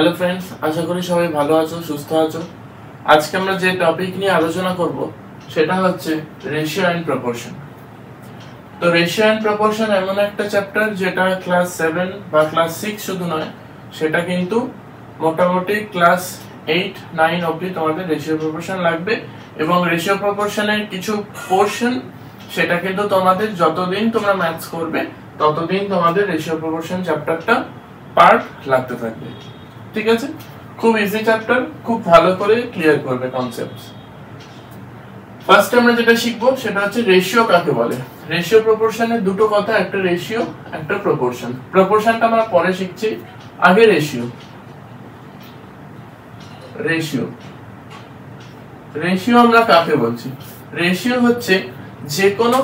Hello friends, আশা করি সবাই ভালো আছো, সুস্থ আছো। আজকে আমরা যে টপিক নিয়ে আলোচনা করব সেটা হচ্ছে রেশিও এন্ড প্রপোর্শন। তো রেশিও এন্ড প্রপোর্শন এমন একটা চ্যাপ্টার যেটা ক্লাস 7 বা ক্লাস 6 শুধু নয়, সেটা কিন্তু মোটামুটি ক্লাস 8, 9 অবধি তোমাদের রেশিও প্রপোর্শন লাগবে। এবং রেশিও প্রপোর্শনের কিছু পোর্শন সেটা কিন্তু তোমাদের যতদিন তোমরা ম্যাথস করবে ততদিন তোমাদের রেশিও প্রপোর্শন চ্যাপ্টারটা পার্ট লাগতে থাকবে। ঠিক আছে, খুব ইজি চ্যাপ্টার, খুব ভালো করে ক্লিয়ার করবে কনসেপ্টস। ফার্স্ট আমরা যেটা শিখবো সেটা হচ্ছে রেশিও কাকে বলে। রেশিও প্রপোর্শনের দুটো কথা, একটা রেশিও একটা প্রপোর্শন। প্রপোর্শনটা আমরা পরে শিখছি, আগে রেশিও। রেশিও রেশিও আমরা কাকে বলছি? রেশিও হচ্ছে যে কোনো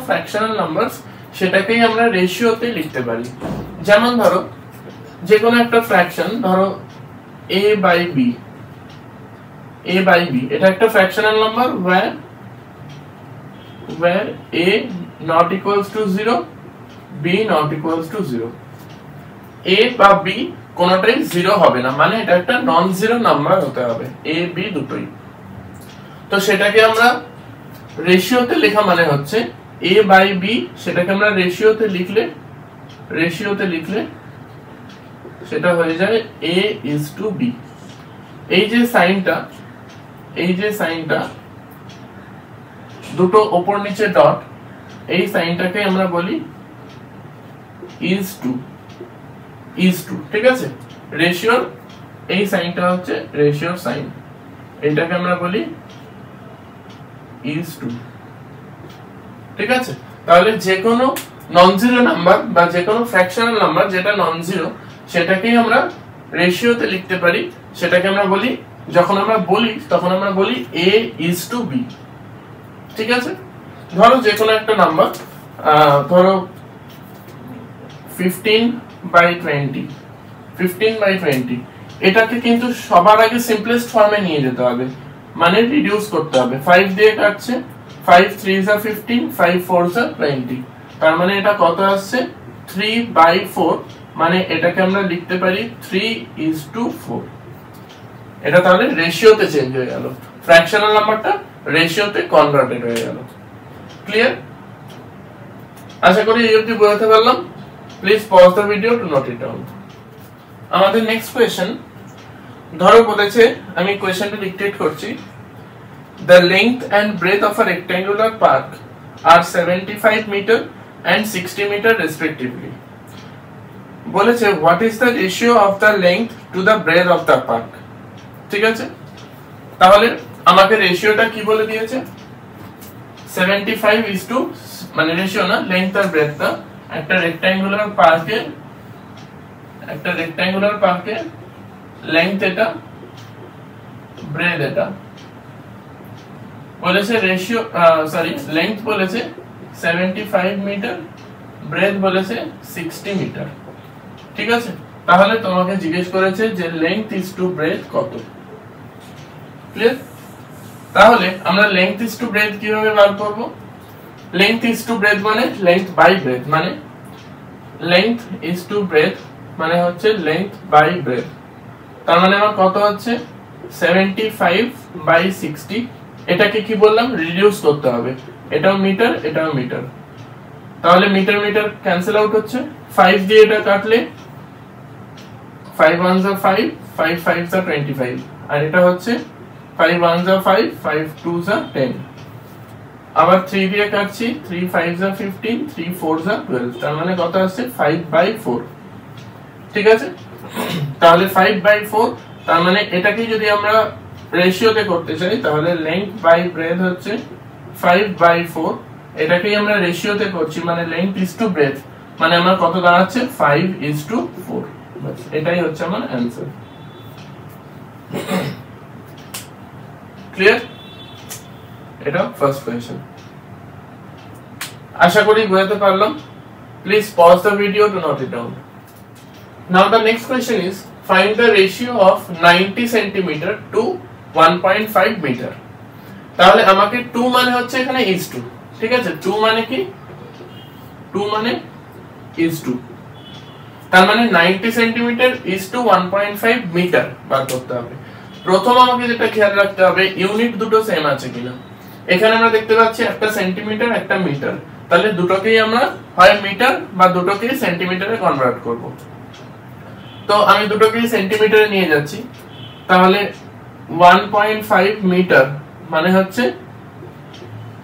ফ্র্যাকশনাল নাম্বারস সেটাকেই আমরা রেশিওতে লিখতে পারি। যেমন ধরো যে কোনো একটা ফ্র্যাকশন, ধরো a বাই b, এটা একটা fractional number where a not equals to 0, b not equals to 0। a বা b কোনটাই 0 হবে না, মানে এটা একটা নন জিরো নাম্বার হতে হবে, a b দুটোই। তো সেটাকে আমরা রেশিওতে লেখা মানে হচ্ছে a বাই b, সেটাকে আমরা রেশিওতে লিখলে সেটা হয়ে যায় a is to b। এই যে সাইনটা দুটো উপর নিচে ডট, এই সাইনটাকে আমরা বলি is to। ঠিক আছে, রেশিওর এই সাইনটা হচ্ছে রেশিওর সাইন, এটাকে আমরা বলি is to। ঠিক আছে, তাহলে যে কোনো নন জিরো নাম্বার বা যে কোনো ফ্র্যাকশনাল নাম্বার যেটা নন জিরো সেটাকেই আমরা রেশিওতে লিখতে পারি। সেটাকে আমরা বলি, যখন আমরা বলি তখন আমরা বলি a is to b। ঠিক আছে, ধরো যে কোনো একটা নাম্বার, ধরো 15/20, এটাকে কিন্তু সবার আগে সিম্পলেস্ট ফর্মে নিয়ে যেতে হবে, মানে রিডিউস করতে হবে। 5 দিয়ে কাটছে, 5 3s are 15, 5 4s are 20, তার মানে এটা কত আসছে 3/4, মানে এটাকে আমরা লিখতে পারি 3:4। এটা তাহলে রেশিওতে চেঞ্জ হয়ে গেল, ফ্র্যাকশনাল নাম্বারটা রেশিওতে কনভার্টেড হয়ে গেল। ক্লিয়ার? আশা করি এই অবধি বোঝাতে পারলাম। Please pause the video to note it down. আমাদের নেক্সট কোয়েশ্চেন, ধরো বলেছে, আমি কোয়েশ্চেনটা ডিকটেট করছি। The length and breadth of a rectangular park are 75 meter and 60 meter respectively. বলেছে what is the ratio of the length to the breadth of the park। ঠিক আছে, তাহলে আমাকে রেশিওটা কি বলে দিয়েছে, 75 is to, মানে রেশিও না, লেংথ আর ব্রেডথটা একটা রেক্ট্যাঙ্গুলার পার্কে লেংথ এটা, ব্রেড এটা বলেছে, রেশিও লেংথ বলেছে 75 মিটার, ব্রেড বলেছে 60 মিটার। ঠিক আছে, তাহলে তোমাকে জিজ্ঞেস করেছে যে লেংথ ইজ টু ব্রেড কত। ক্লিয়ার? তাহলে আমরা লেংথ ইজ টু ব্রেড কিভাবে বার করব? লেংথ ইজ টু ব্রেড মানে লেংথ বাই ব্রেড, মানে লেংথ ইজ টু ব্রেড মানে হচ্ছে লেংথ বাই ব্রেড। তার মানে আমার কত হচ্ছে 75/60। এটাকে কি বললাম, রিডিউস করতে হবে, এটাও মিটার এটাও মিটার, তাহলে মিটার মিটার ক্যান্সেল আউট হচ্ছে। 5 দিয়ে এটা কাটলে 5 1s are 5, 5 5s are 25, আর এটা হচ্ছে 5 1s are 5, 5 2s are 10। আবার 3 দিয়ে কাটছি, 3 5s are 15, 3 4s are 12, তার মানে কত আসছে 5/4। ঠিক আছে, তাহলে 5/4, তার মানে এটাকে যদি আমরা রেশিওতে করতে চাই তাহলে লেংথ বাই ব্রেডথ হচ্ছে 5/4। এটাকেই আমরা রেশিওতে করছি, মানে লেংথ ইজ টু ব্রেডথ, মানে আমার কত দাঁড়াচ্ছে 5:4। বাস, এটাই হচ্ছে আমার অ্যানসার। ক্লিয়ার? এটা ফার্স্ট কোয়েশ্চেন। আশা করি বুঝতে পারলাম। Please pause the video to note it down. Now the next question is, find the ratio of 90 centimeter to 1.5 meter। তাহলে আমাকে 2 মানে হচ্ছে এখানে is to। ঠিক আছে, 2 মানে কি, 2 মানে is to। তার মানে 90 সেন্টিমিটার ইজ টু 1.5 মিটার বার করতে হবে। প্রথম আমাকে যেটা খেয়াল রাখতে হবে ইউনিট দুটো সেম আছে কিনা। এখানে আমরা দেখতে পাচ্ছি একটা সেন্টিমিটার একটা মিটার, তাহলে দুটোকেই আমরা হয় মিটার বা দুটোকেই সেন্টিমিটারে কনভার্ট করব। তো আমি দুটোকেই সেন্টিমিটারে নিয়ে যাচ্ছি, তাহলে 1.5 মিটার মানে হচ্ছে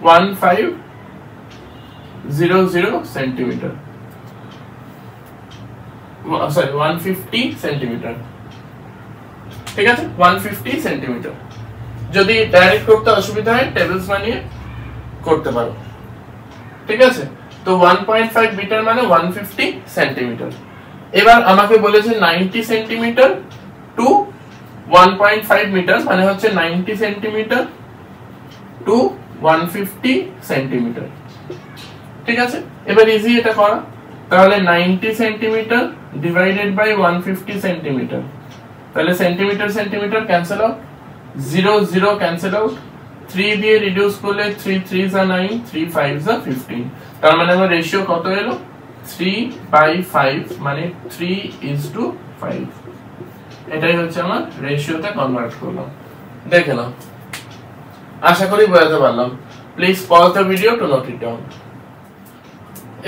1500 সেন্টিমিটার, সরি 150 সেন্টিমিটার, ঠিক আছে 150 সেন্টিমিটার। যদি ডাইরেক্ট করতে অসুবিধা হয় টেবিলস বানিয়ে করতে পারো, ঠিক আছে। তো 1.5 মিটার মানে 150 সেন্টিমিটার। এবার আমাকে বলেছে 90 সেন্টিমিটার টু 1.5 মিটার মানে হচ্ছে 90 সেন্টিমিটার টু 150 সেন্টিমিটার, ঠিক আছে। এবার ইজি এটা করা, তাহলে 90 সেন্টিমিটার ডিভাইডেড বাই 150 সেন্টিমিটার, তাহলে centimetre centimetre cancel out, 0 0 cancel out, 3 দিয়ে রিডিউস করলে 3 3 যা 9, 3 5 যা 15, তার মানে আমার রেশিও কত এলো 3/5 মানে 3:5। এটাই হচ্ছে আমার রেশিওতে কনভার্ট করলাম। দেখে নাও, আশা করি বোঝাতে পারলাম। Please pause the video to note it down.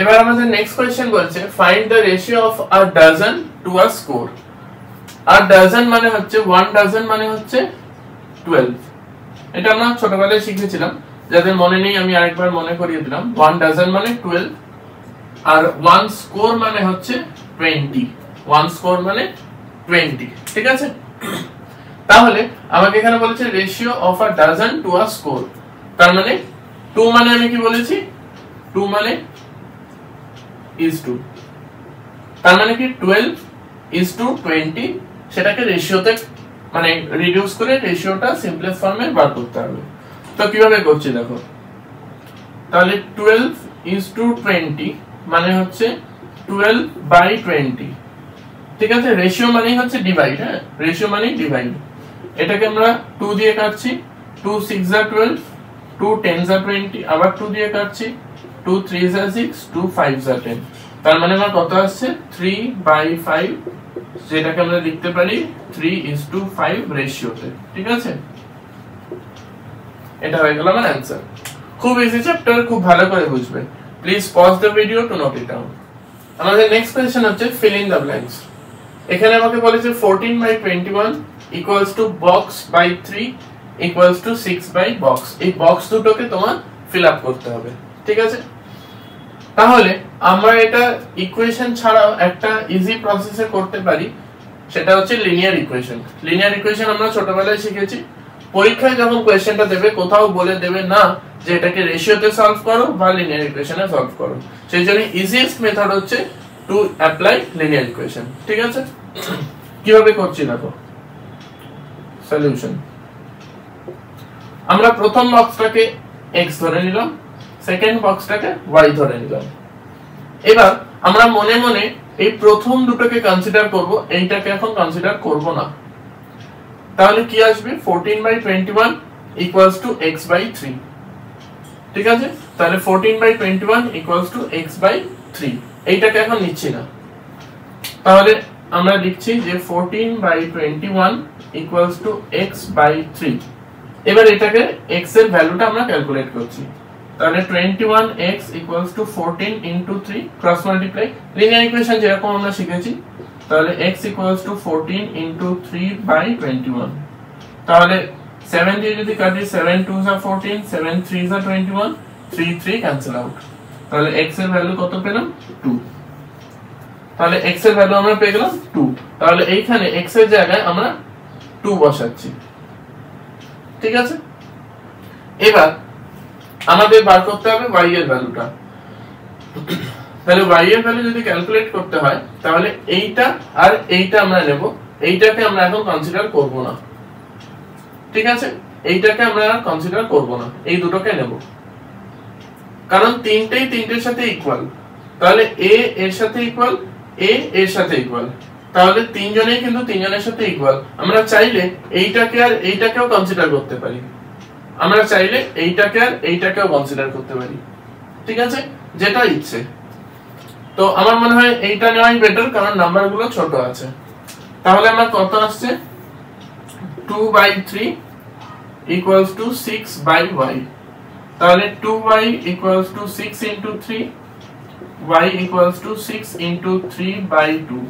এবার আমাদের নেক্সট কোশ্চেন বলছে find the ratio of a dozen to a score. আর ডজন মানে হচ্ছে 1 ডজন মানে হচ্ছে 12। এটা আমরা ছোটবেলায় শিখেছিলাম, যাদের মনে নেই আমি আরেকবার মনে করিয়ে দিলাম। 1 ডজন মানে 12 আর 1 স্কোর মানে হচ্ছে 20। 1 স্কোর মানে 20, ঠিক আছে। তাহলে আমাকে এখানে বলেছে ratio of a dozen to a score, তার মানে 2 মানে আমি কি বলেছি 2 মানে is to, তার মানে কি 12 is to 20, সেটাকে রেশিওতে মানে রিডিউস করে রেশিওটা সিম্পলেস্ট ফর্মে বার করতে হবে। তো কিভাবে করছি দেখো, তাহলে 12 is to 20 মানে হচ্ছে 12/20, ঠিক আছে। রেশিও মানেই হচ্ছে ডিভাইড, হ্যাঁ রেশিও মানেই ডিভাইড। এটাকে আমরা 2 দিয়ে কাটছি, 2 6 যা 12, 2 10 যা 20, আবার 2 দিয়ে কাটছি, 2 3 যা 6, 2 5 যা 10, তার মানে আমার কত আসছে 3/5, যেটাকে আমরা লিখতে পারি 3:5 রেশিওতে, ঠিক আছে। এটা হয়ে গেল আমার অ্যানসার। খুব ইজি চ্যাপ্টার, খুব ভালো করে বুঝবে। Please pause the video to note it down. আমাদের নেক্সট কোশ্চেন হচ্ছে ফিল ইন দ্য ব্ল্যাঙ্কস। এখানে আমাকে বলেছে 14/21 equals to box by 3 equals to 6/box। এই বক্স দুটোকে তোমার ফিল আপ করতে হবে, ঠিক আছে। তাহলে আমরা এটা ইকুয়েশন ছাড়াও একটা ইজি প্রসেসে করতে পারি, সেটা হচ্ছে লিনিয়ার ইকুয়েশন। লিনিয়ার ইকুয়েশন আমরা ছোটবেলায় শিখেছি। পরীক্ষায় যখন কোশ্চেনটা দেবে কোথাও বলে দেবে না যে এটাকে রেশিওতে সলভ করো বা লিনিয়ার ইকুয়েশনে সলভ করো, সেই জন্য ইজিয়েস্ট মেথড হচ্ছে টু অ্যাপ্লাই লিনিয়ার ইকুয়েশন, ঠিক আছে। কিভাবে করছি দেখো, সলিউশন। আমরা প্রথম বক্সটাকে x ধরে নিলাম, সেকেন্ড বক্সটাকে y ধরে নিলাম। এবার আমরা মনে মনে এই প্রথম দুটোকে কনসিডার করব, এইটাকে এখন কনসিডার করব না। তাহলে কি আসবে 14/21 ইকুয়ালস টু x/3, ঠিক আছে। তাহলে 14/21 ইকুয়ালস টু x/3, এইটাকে এখন নিচ্ছি না। তাহলে আমরা লিখছি যে 14/21 ইকুয়ালস টু x/3। এবার এটাকে x এর ভ্যালুটা আমরা ক্যালকুলেট করছি। তাহলে 21x equals to 14 into 3 cross multiply, linear equation যেরকম আমরা শিখেছি। তাহলে x equals to 14 into 3/21। তাহলে 7 দিয়ে যদি কাটি 7 2s are 14, 7 3s are 21, 3 3 cancel out. তাহলে x এর ভ্যালু কত পেলাম 2। তাহলে x এর ভ্যালু আমরা পেয়ে গেলাম 2। তাহলে এইখানে x এর জায়গায় আমরা 2 বসাচ্ছি, ঠিক আছে। এবার আমাদের বার করতে হবে y এর ভ্যালুটা। তাহলে y এর ভ্যালু যদি ক্যালকুলেট করতে হয় তাহলে এইটা আর এইটা আমরা নেব, এইটাকে আমরা এখন কনসিডার করব না, ঠিক আছে। এইটাকে আমরা আর কনসিডার করব না, এই দুটোকে নেব, কারণ তিনটেই তিনটের সাথে ইকুয়াল। তাহলে a এর সাথে ইকুয়াল, a এর সাথে ইকুয়াল, তাহলে তিনজনেই কিন্তু তিনজনের সাথে ইকুয়াল। আমরা চাইলে এইটাকে আর এইটাকেও কনসিডার করতে পারি, আমরা চাইলে এইটাকে আর এইটাকেও কনসিডার করতে পারি, ঠিক আছে, যেটা ইচ্ছে। তো তো আমার মনে হয় এইটা নেওয়াই বেটার, কারণ নাম্বারগুলো ছোট আছে। তাহলে আমার কত আসছে 2/3 equals to 6/y, তাহলে 2y equals to 6 into 3, y equals to 6 into 3/2,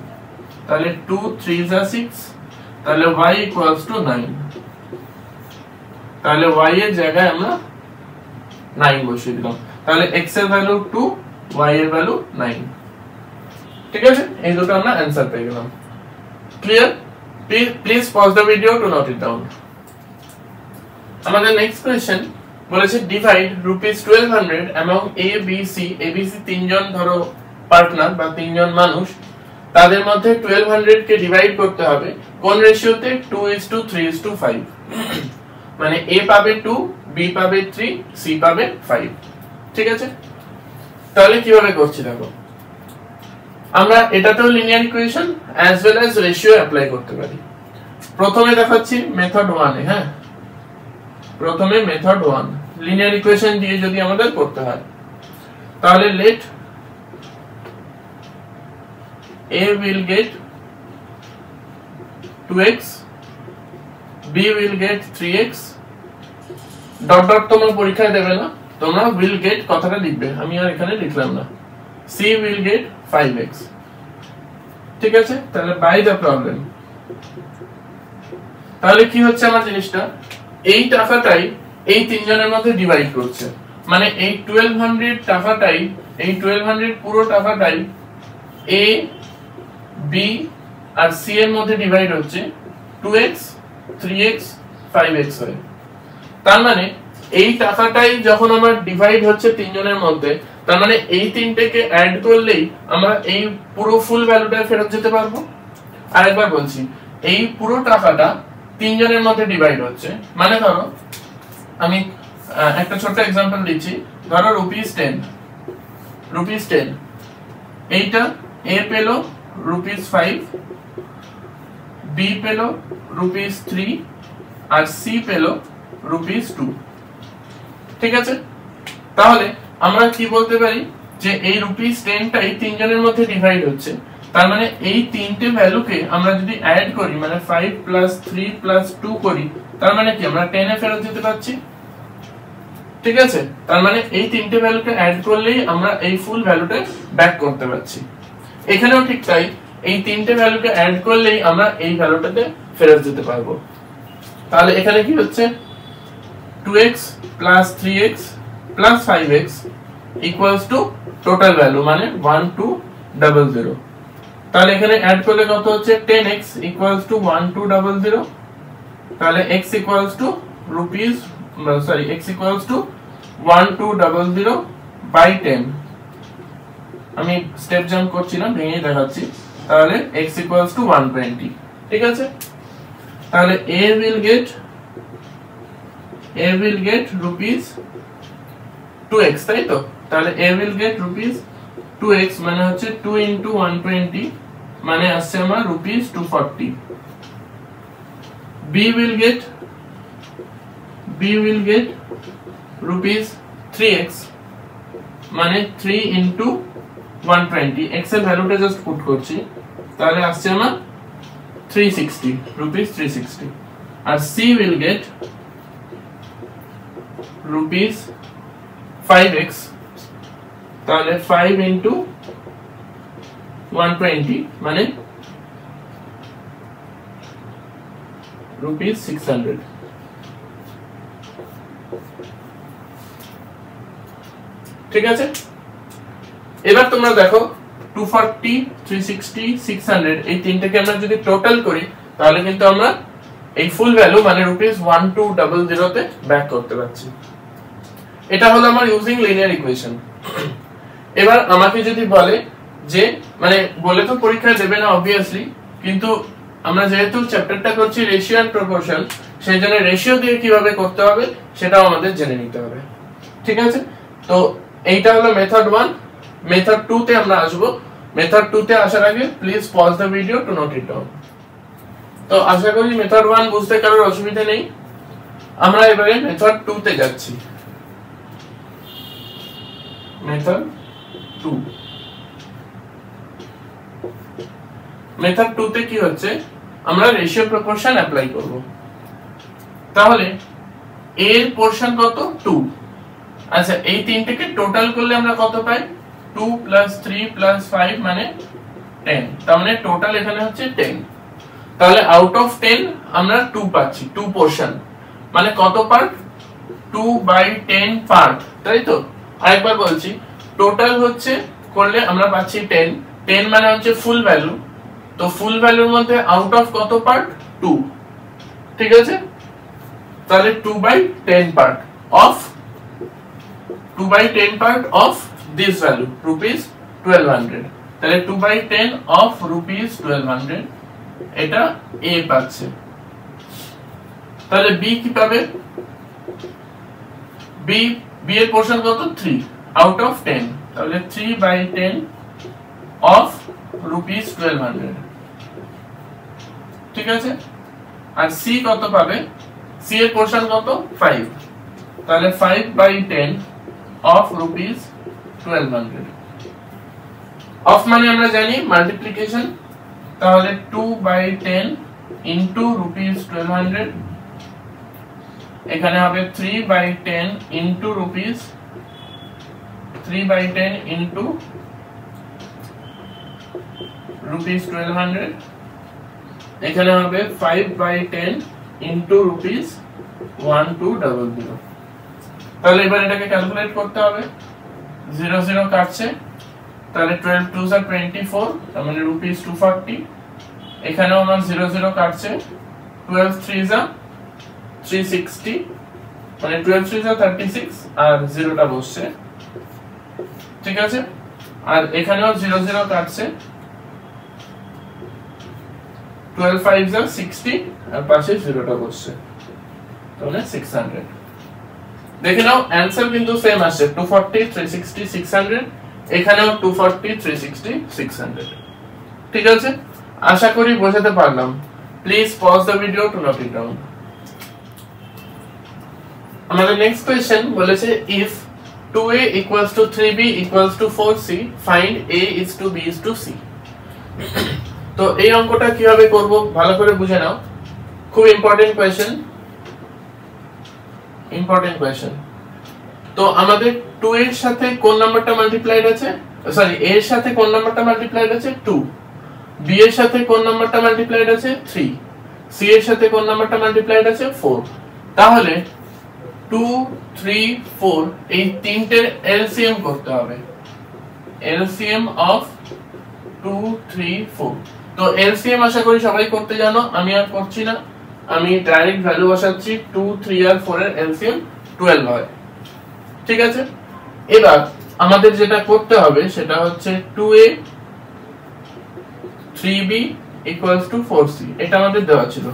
তাহলে 2 3 is 6, তাহলে y equals to 9, তাহলে y এর জায়গায় আমরা 9 বসিয়ে দিলাম, তাহলে x এর ভ্যালু 2, y এর ভ্যালু 9। ঠিক আছে, এই দুটো আমরা आंसर পেয়ে গেলাম। Clear? Please pause the video to note it down. আমাদের নেক্সট কোশ্চেন বলেছে divide ₹1200 among A B C, ABC তিনজন ধরো পার্টনার বা তিনজন মানুষ, তাদের মধ্যে 1200 কে ডিভাইড করতে হবে কোন রেশিওতে? 2:3:5, মানে A পাবে 2, B পাবে 3, C পাবে 5। ঠিক আছে, তাহলে কিভাবে করছি দেখো, আমরা এটাতেও linear equation as well as ratio apply করতে পারি। প্রথমে দেখাচ্ছি মেথড 1 এ। হ্যাঁ, প্রথমে মেথড 1 লিনিয়ার ইকুয়েশন দিয়ে যদি আমাদের করতে হয়, তাহলে let A will get 2x, B will get 3x, dot dot তোমরা পরীক্ষায় দেবে না, তোমরা will get কথাটা লিখবে, আমি আর এখানে লিখলাম না। C will get 5x। ঠিক আছে, তাহলে বাই দ্য প্রবলেম, তাহলে কি হচ্ছে আমার জিনিসটা, এই টাকাটাই এই তিনজনের মধ্যে ডিভাইড করছে, মানে এই 1200 টাকাটাই, এই 1200 পুরো টাকাটাই A, B আর C এর মধ্যে ডিভাইড হচ্ছে 2x, 3x, 5x হয়। তার মানে এই টাকাটাই যখন আমার ডিভাইড হচ্ছে তিনজনের মধ্যে, তার মানে এই তিনটেকে অ্যাড করলেই আমরা এই পুরো ফুল ভ্যালুটা ফেরত যেতে পারবো। আরেকবার বলছি, এই পুরো টাকাটা তিনজনের মধ্যে ডিভাইড হচ্ছে, মানে ধরো আমি একটা ছোট্ট एग्जांपल দিচ্ছি, ধরো ₹10, এইটা A পেলো ₹5, B পেলো ₹3 আর C পেলো ₹2। ঠিক আছে, তাহলে আমরা কি বলতে পারি যে এই ₹10 টাই তিনজনের মধ্যে ডিভাইড হচ্ছে, তার মানে এই তিনটে ভ্যালুকে আমরা যদি অ্যাড করি, মানে 5 + 3 + 2 করি, তার মানে কি আমরা 10 এ ফেরত যেতে পারছি। ঠিক আছে, তার মানে এই তিনটে ভ্যালুকে অ্যাড করলেই আমরা এই ফুল ভ্যালুটা ব্যাক করতে পারছি। এখানেও ঠিক তাই, এই তিনটে ভ্যালুকে অ্যাড করলেই আমরা এই ভ্যালুটাতে ফেরত যেতে পারবো। তাহলে এখানে কি হচ্ছে 2x + 3x + 5x equals to total value মানে 1200। তাহলে এখানে অ্যাড করলে কত হচ্ছে 10x equals to 1200, তাহলে x equals to x equals to 1200 by 10। আমি স্টেপ জাম্প করছি না, ভেঙে দেখাচ্ছি। তাহলে x equals to 120। ঠিক আছে, তাহলে A will get rupees 2x, তাই তো? তাহলে A will get rupees 2x মানে হচ্ছে 2 into 120, মানে আসছে আমার ₹240। B will get rupees 3x মানে 3 into 120, x এর ভ্যালুটা জাস্ট পুট করছি, তাহলে আসছে আমার ₹360। আর C will get rupees 5x, তাহলে 5 into 120 মানে ₹600। ঠিক আছে, এবার তোমরা দেখো 240, 360, 600 এই তিনটাকে আমরা যদি টোটাল করি, তাহলে কিন্তু আমরা এই ফুল ভ্যালু মানে ₹1200 তে ব্যাক করতে পারছি। এটা হলো আমার ইউজিং লিনিয়ার ইকুয়েশন। এবার আমাকে যদি বলে যে, মানে বলে তো পরীক্ষায় দেবে না অবভিয়াসলি, কিন্তু আমরা যেহেতু চ্যাপ্টারটা করছি রেশিও এন্ড প্রপোর্শন, সেই জন্য রেশিও দিয়ে কিভাবে করতে হবে সেটাও আমাদের জেনে নিতে হবে। ঠিক আছে, তো এইটা হলো মেথড 1। মেথড 2 তে আমরা আসবো। মেথড 2 তে আসার আগে please pause the video to note it down. তো আশা করি মেথড 1 বুঝতে কারোর অসুবিধা নেই। আমরা এবারে মেথড 2 তে যাচ্ছি। মেথড 2 মেথড 2 তে কি হচ্ছে, আমরা রেশিও প্রপোর্শন অ্যাপ্লাই করব। তাহলে a এর পোরশন কত 2। আচ্ছা এই তিনটাকে টোটাল করলে আমরা কত পাই, 2 + 3 + 5 মানে 10। তার মানে টোটাল এখানে হচ্ছে 10। তাহলে আউট অফ 10 আমরা 2 পাচ্ছি, 2 পোরশন মানে কত পার্ট, 2/10 পার্ট, তাই তো। আরেকবার বলছি, টোটাল হচ্ছে করলে আমরা পাচ্ছি 10, 10 মানে হচ্ছে ফুল ভ্যালু। তো ফুল ভ্যালুর মধ্যে আউট অফ কত পার্ট, 2, ঠিক আছে। তাহলে 2/10 part of 2/10 part of this value ₹1200। তাহলে 2/10 অফ ₹1200, এটা a পাচ্ছে। তাহলে b কি পাবে, b এর পোরশন কত 3 আউট অফ 10, তাহলে 3/10 অফ ₹1200, ঠিক আছে। আর c কত পাবে, c এর পোরশন কত 5, তাহলে 5/10 অফ ₹1200। অফ মানে আমরা জানি মাল্টিপ্লিকেশন, তাহলে 2/10 ইনটু ₹1200, এখানে হবে 3/10 ইনটু ₹3/10 ইনটু ₹1200, এখানে হবে 5/10 ইনটু ₹1200। তাহলে এবার এটাকে ক্যালকুলেট করতে হবে, 0 0 কাটছে, তাহলে 12 2 are 24, তার মানে ₹240। এখানেও আমার 0 0 কাটছে, 12 3 are 360, মানে 12 3 are 36 আর 0টা বসছে, ঠিক আছে। আর এখানেও 0 0 কাটছে, 12 5 are 60 আর পাশে 0টা বসছে, তাহলে 600। দেখে নাও অ্যানসার কিন্তু সেম আসছে, 240 360 600, এখানেও 240 360 600, ঠিক আছে। আশা করি বোঝাতে পারলাম। Please pause the video to note it down. আমাদের নেক্সট কোশ্চেন বলেছে, if 2a equals to 3b equals to 4c, find a is to b is to c। তো এই অঙ্কটা কিভাবে করব ভালো করে বুঝে নাও, খুব ইম্পর্টেন্ট কোশ্চেন। তো আমাদের 2 এর সাথে কোন নাম্বারটা মাল্টিপ্লাইড আছে, সরি a এর সাথে কোন নাম্বারটা মাল্টিপ্লাইড আছে 2, b এর সাথে কোন নাম্বারটা মাল্টিপ্লাইড আছে 3, c এর সাথে কোন নাম্বারটা মাল্টিপ্লাইড আছে 4। তাহলে 2 3 4 এই তিনটের এলসিএম করতে হবে, এলসিএম অফ 2 3 4। তো এলসিএম আশা করি সবাই করতে জানো, আমি আর করছি না, আমি ডাইরেক্ট ভ্যালু বসাচ্ছি, 2 3 আর 4 এর এলসিএম 12 হয়, ঠিক আছে। এবার আমাদের যেটা করতে হবে সেটা হচ্ছে 2a 3b equals to 4c, এটা আমাদের দেওয়া ছিল।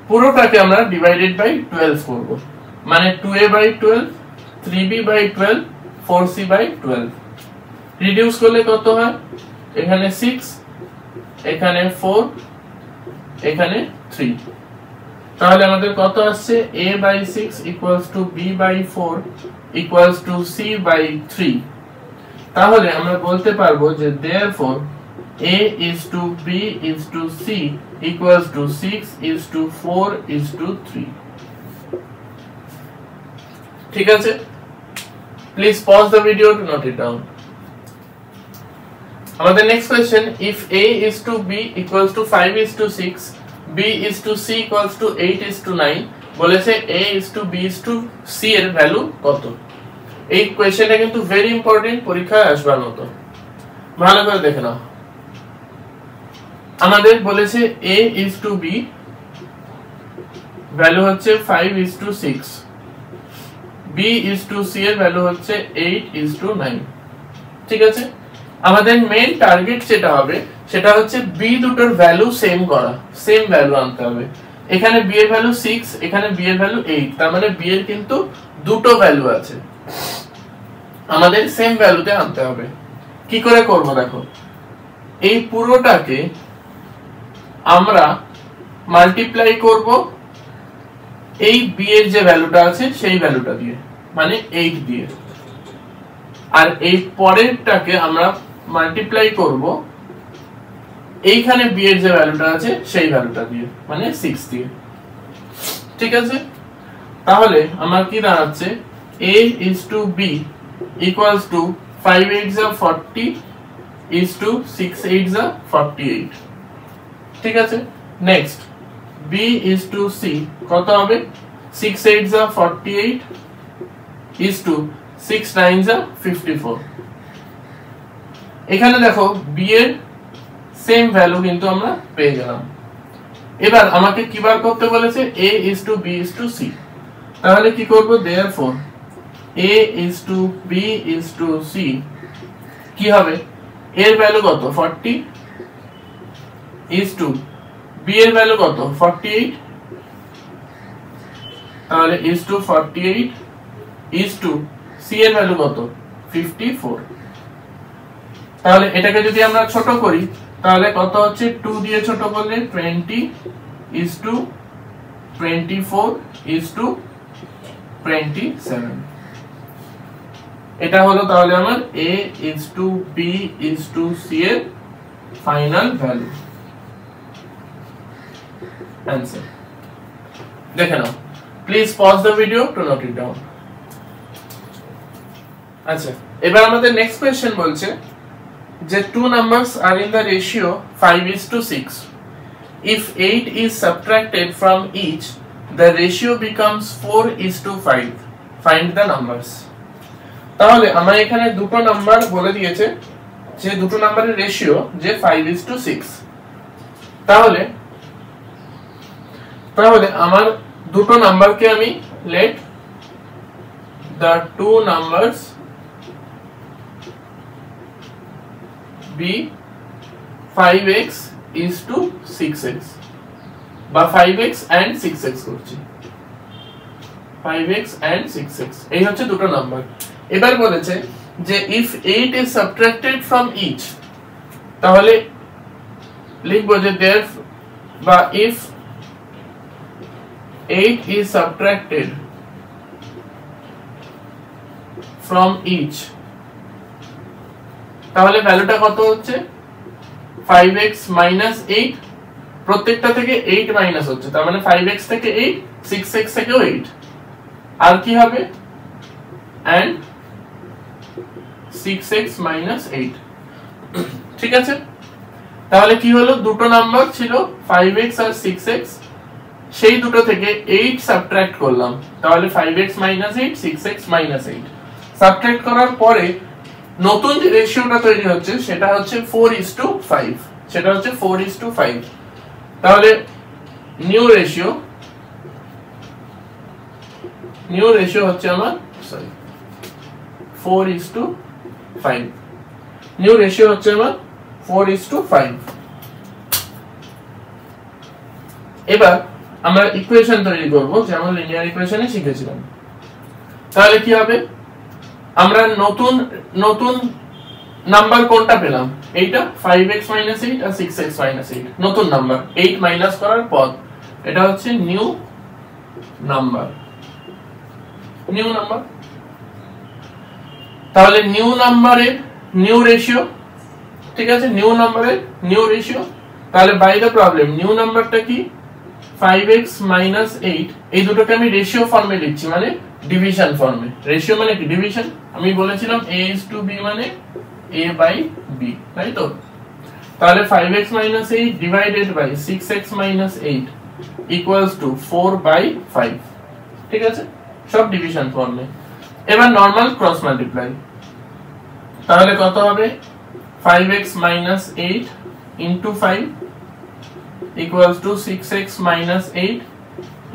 পুরোটাকে আমরা ডিভাইডেড বাই 12 করব, মানে 2a/12 3b/12 4c/12। রিডিউস করলে কত হয়, এখানে 6 এখানে 4 এখানে 3, তাহলে আমাদের কত আসছে, a/6 equals to b/4 equals to c/3। তাহলে আমরা বলতে পারবো যে therefore a is to b is to c equals to 6 is to 4 is to 3, ঠিক আছে। Please pause the video to note it down. আমাদের next question, if a is to b equals to 5 is to 6, b is to c equals to 8 is to 9, বলেছে a is to b is to c এর value কত। এই কোশ্চেনটা কিন্তু very important, পরীক্ষায় আসবার মতো, ভালো করে দেখে নাও। আমাদের বলেছে a is to b value হচ্ছে 5 is to 6, b is to c এর ভ্যালু হচ্ছে 8 is to 9, ঠিক আছে। আমাদের মেইন টার্গেট যেটা হবে সেটা হচ্ছে b দুটোর ভ্যালু সেম করা, সেম ভ্যালু আনতে হবে। এখানে b এর ভ্যালু 6, এখানে b এর ভ্যালু 8, তার মানে b এর কিন্তু দুটো ভ্যালু আছে, আমাদের সেম ভ্যালুতে আনতে হবে। কি করে করব দেখো, এই পুরোটাকে আমরা মাল্টিপ্লাই করব এই b এর যে ভ্যালুটা আছে সেই ভ্যালুটা দিয়ে, মানে 8 দিয়ে, আর এই পরেরটাকে আমরা মাল্টিপ্লাই করব এইখানে b এর যে ভ্যালুটা আছে সেই ভ্যালুটা দিয়ে, মানে 6 দিয়ে। ঠিক আছে, তাহলে আমার কি দাঁড়াচ্ছে a is to b equals to 5 8s are 40 is to 6 8s are 48। ঠিক আছে, next b is to c কত হবে 6 8s are 48 is to 6 9s are 54। এখানে দেখো b এর সেম ভ্যালু কিন্তু আমরা পেয়ে গেলাম। এবার আমাকে কি বার করতে বলেছে a is to b is to c, তাহলে কি করব therefore a is to b is to c কি হবে এর ভ্যালু কত 40 is to b এর ভ্যালু কত 48, তাহলে is to 48 is to c এর ভ্যালু কত 54। তাহলে এটাকে যদি আমরা ছোট করি তাহলে কত হচ্ছে 2 দিয়ে ছোট করলে 20 is to 24 is to 27। এটা হলো তাহলে আমার a is to b is to c এর ফাইনাল ভ্যালু आंसर। দেখে নাও, please pause the video to note it down. আচ্ছা, এবার আমাদের নেক্সট কোশ্চেন বলছে যে two numbers are in the ratio 5:6. If 8 is subtracted from each, the ratio becomes 4:5. Find the numbers. তাহলে আমরা এখানে দুটো নাম্বার বলে দিয়েছে যে দুটো নাম্বারের রেশিও যে 5:6। তাহলে আমার দুটো নাম্বারকে আমি let the two numbers be 5x is to 6x বা 5x and 6x করছি, 5x and 6x এই হচ্ছে দুটো নাম্বার। এবার বলেছে যে if 8 is subtracted from each, তাহলে লিখবো যে there বা if 8 is subtracted from each, তাহলে ভ্যালুটা কত হচ্ছে 5x minus 8, প্রত্যেকটা থেকে 8 মাইনাস হচ্ছে, তার মানে 5x থেকে 8 6x থেকেও 8, আর কি হবে and 6x minus 8। ঠিক আছে, তাহলে কি হলো দুটো নাম্বার ছিল 5x আর 6x, সেই দুটো থেকে 8 সাবট্রাক্ট করলাম, তাহলে 5x minus 8 6x minus 8 subtract করার পরে নতুন যে রেশিওটা তৈরি হচ্ছে সেটা হচ্ছে 4:5, সেটা হচ্ছে 4:5। তাহলে নিউ রেশিও হচ্ছে আমার 4:5, নিউ রেশিও হচ্ছে আমার 4:5। এবার আমরা ইকুয়েশন তৈরি করব যেমন লিনিয়ার ইকুয়েশনে শিখেছিলাম। তাহলে কি হবে আমরা নতুন নাম্বার কোনটা পেলাম এইটা 5x minus 8 আর 6x minus 8, নতুন নাম্বার 8 মাইনাস করার পর এটা হচ্ছে নিউ নাম্বার। তাহলে নিউ নাম্বারের নিউ রেশিও, ঠিক আছে, নিউ নাম্বারের নিউ রেশিও, তাহলে বাই দ্য প্রবলেম নিউ নাম্বারটা কি 5x minus 8, এই দুটোকে আমি রেশিও ফর্মে লিখছি, মানে ডিভিশন ফর্মে। রেশিও মানে কি ডিভিশন, আমি বলেছিলাম a is to b মানে a by b, তাই তো। তাহলে 5x minus 8 divided by 6x minus 8 equals to 4/5। ঠিক আছে, সব ডিভিশন ফর্মে। এবার নরমাল ক্রস মাল্টিপ্লাই, তাহলে কত হবে 5x minus 8 into 5 equals to 6x minus 8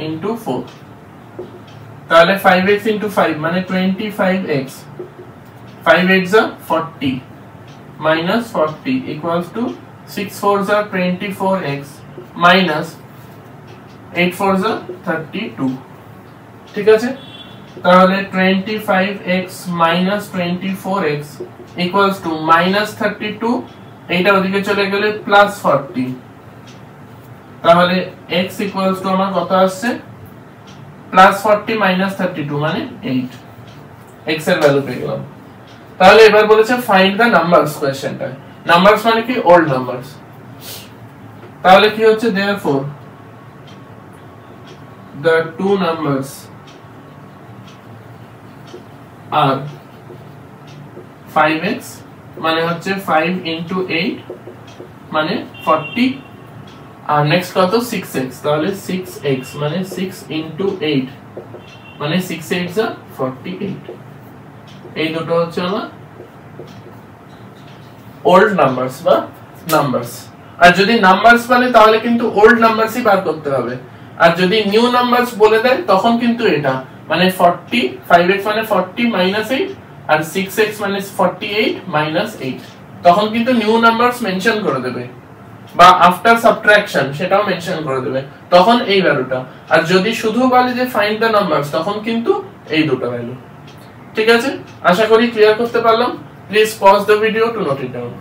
into 4, তাহলে 5x into 5 মানে 25x, 5 8s are 40 minus 40 equals to 6 4s are 24x minus 8 4s are 32। ঠিক আছে, তাহলে 25x minus 24x equals to minus 32, এইটা ওদিকে চলে গেলে plus 40, তাহলে x equals to আমার কত আসছে plus 40 minus 32 মানে 8, x এর ভ্যালু পেয়ে গেলাম। তাহলে এবার বলেছে ফাইন্ড দ্য নাম্বারস, কোশ্চেনটা নাম্বারস মানে কি ওল্ড নাম্বারস। তাহলে কি হচ্ছে, therefore the two numbers are 5x মানে হচ্ছে 5 into 8 মানে 40 আর নেক্সট কত 6x, তাহলে 6x মানে 6 into 8 মানে 6 8 যা 48। এই দুটো হচ্ছে আমার ওল্ড নাম্বারস বা নাম্বারস। আর যদি নাম্বারস বলে তাহলে কিন্তু ওল্ড নাম্বারসই বার করতে হবে, আর যদি নিউ নাম্বারস বলে দেয় তখন কিন্তু এটা মানে 40 5x মানে 40 minus 8 আর 6x মানে 48 minus 8, তখন কিন্তু নিউ নাম্বারস মেনশন করে দেবে বা আফটার সাবট্রাকশন সেটাও মেনশন করে দেবে, তখন এই ভ্যালুটা। আর যদি শুধু বলে যে ফাইন্ড দ্য নাম্বারস তখন কিন্তু এই দুটো ভ্যালু। ঠিক আছে, আশা করি ক্লিয়ার করতে পারলাম। Please pause the video to note it down.